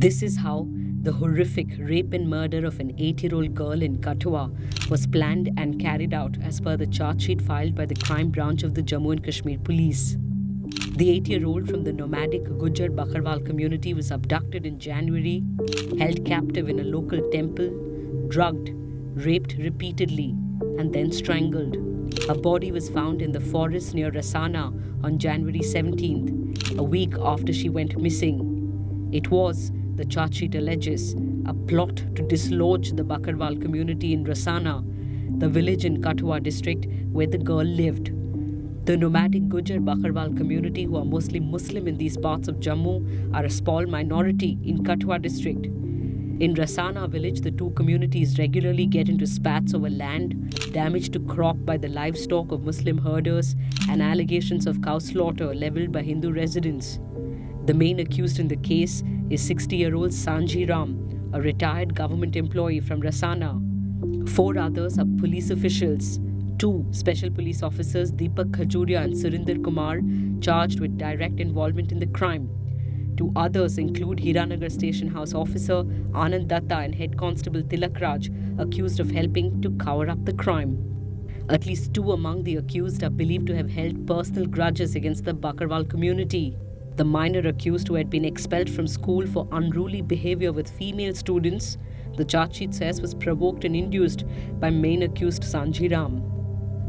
This is how the horrific rape and murder of an 8-year-old girl in Kathua was planned and carried out as per the charge sheet filed by the crime branch of the Jammu and Kashmir police. The 8-year-old from the nomadic Gujar Bakarwal community was abducted in January, held captive in a local temple, drugged, raped repeatedly, and then strangled. Her body was found in the forest near Rasana on January 17th, a week after she went missing. It was, the charge sheet alleges, a plot to dislodge the Bakarwal community in Rasana, the village in Kathua district where the girl lived. The nomadic Gujar Bakarwal community, who are mostly Muslim in these parts of Jammu, are a small minority in Kathua district. In Rasana village, the two communities regularly get into spats over land, damage to crop by the livestock of Muslim herders, and allegations of cow slaughter leveled by Hindu residents. The main accused in the case is 60-year-old Sanji Ram, a retired government employee from Rasana. 4 others are police officials. 2 special police officers, Deepak Khajuria and Surinder Kumar, charged with direct involvement in the crime. 2 others include Hiranagar Station House officer Anand Datta and head constable Tilak Raj, accused of helping to cover up the crime. At least 2 among the accused are believed to have held personal grudges against the Bakarwal community. The minor accused, who had been expelled from school for unruly behavior with female students, the charge sheet says was provoked and induced by main accused Sanji Ram.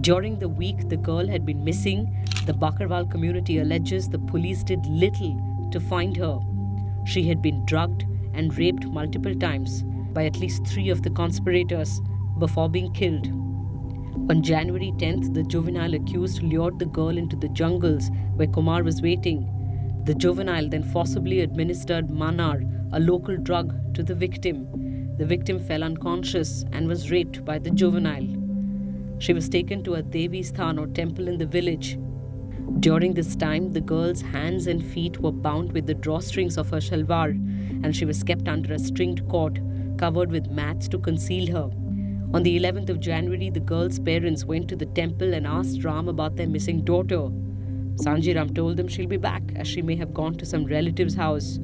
During the week the girl had been missing, the Bakarwal community alleges the police did little to find her. She had been drugged and raped multiple times by at least 3 of the conspirators before being killed. On January 10th, the juvenile accused lured the girl into the jungles where Kumar was waiting. The juvenile then forcibly administered manar, a local drug, to the victim. The victim fell unconscious and was raped by the juvenile. She was taken to a Devi Sthan or temple in the village. During this time, the girl's hands and feet were bound with the drawstrings of her shalwar, and she was kept under a stringed cord covered with mats to conceal her. On the 11th of January, the girl's parents went to the temple and asked Ram about their missing daughter. Sanji Ram told them she'll be back, as she may have gone to some relative's house.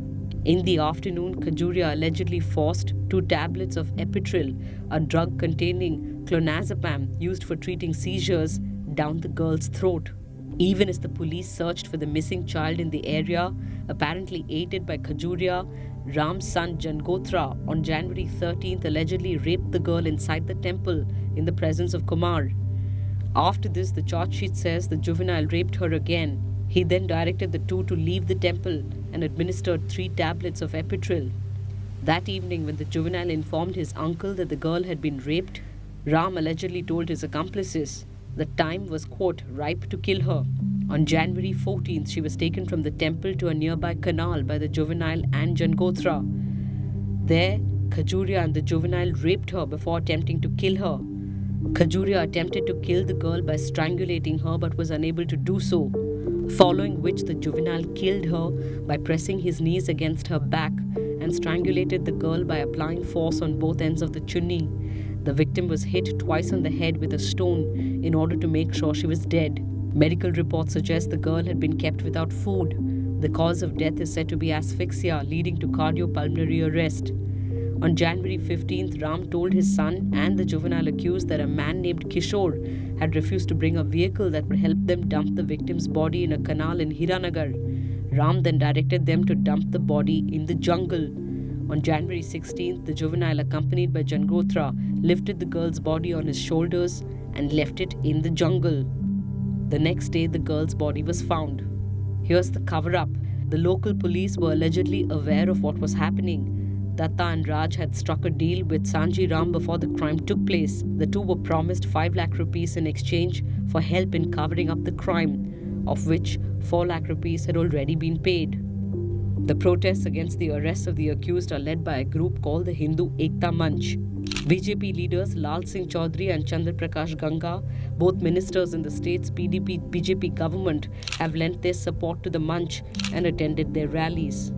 In the afternoon, Khajuria allegedly forced 2 tablets of epitril, a drug containing clonazepam used for treating seizures, down the girl's throat. Even as the police searched for the missing child in the area, apparently aided by Khajuria, Ram's son Jangotra on January 13th allegedly raped the girl inside the temple in the presence of Kumar. After this, the charge sheet says the juvenile raped her again. He then directed the 2 to leave the temple and administered 3 tablets of epitril. That evening, when the juvenile informed his uncle that the girl had been raped, Ram allegedly told his accomplices the time was, quote, ripe to kill her. On January 14th, she was taken from the temple to a nearby canal by the juvenile and Jangotra. There, Khajuria and the juvenile raped her before attempting to kill her. Khajuria attempted to kill the girl by strangulating her but was unable to do so, following which the juvenile killed her by pressing his knees against her back and strangulated the girl by applying force on both ends of the chunni. The victim was hit twice on the head with a stone in order to make sure she was dead. Medical reports suggest the girl had been kept without food. The cause of death is said to be asphyxia, leading to cardiopulmonary arrest. On January 15th, Ram told his son and the juvenile accused that a man named Kishore had refused to bring a vehicle that would help them dump the victim's body in a canal in Hiranagar. Ram then directed them to dump the body in the jungle. On January 16th, the juvenile, accompanied by Jangotra, lifted the girl's body on his shoulders and left it in the jungle. The next day, the girl's body was found. Here's the cover-up. The local police were allegedly aware of what was happening. Datta and Raj had struck a deal with Sanji Ram before the crime took place. The 2 were promised 5 lakh rupees in exchange for help in covering up the crime, of which 4 lakh rupees had already been paid. The protests against the arrest of the accused are led by a group called the Hindu Ekta Manch. BJP leaders Lal Singh Chaudhary and Chandra Prakash Ganga, both ministers in the state's PDP-BJP government, have lent their support to the Manch and attended their rallies.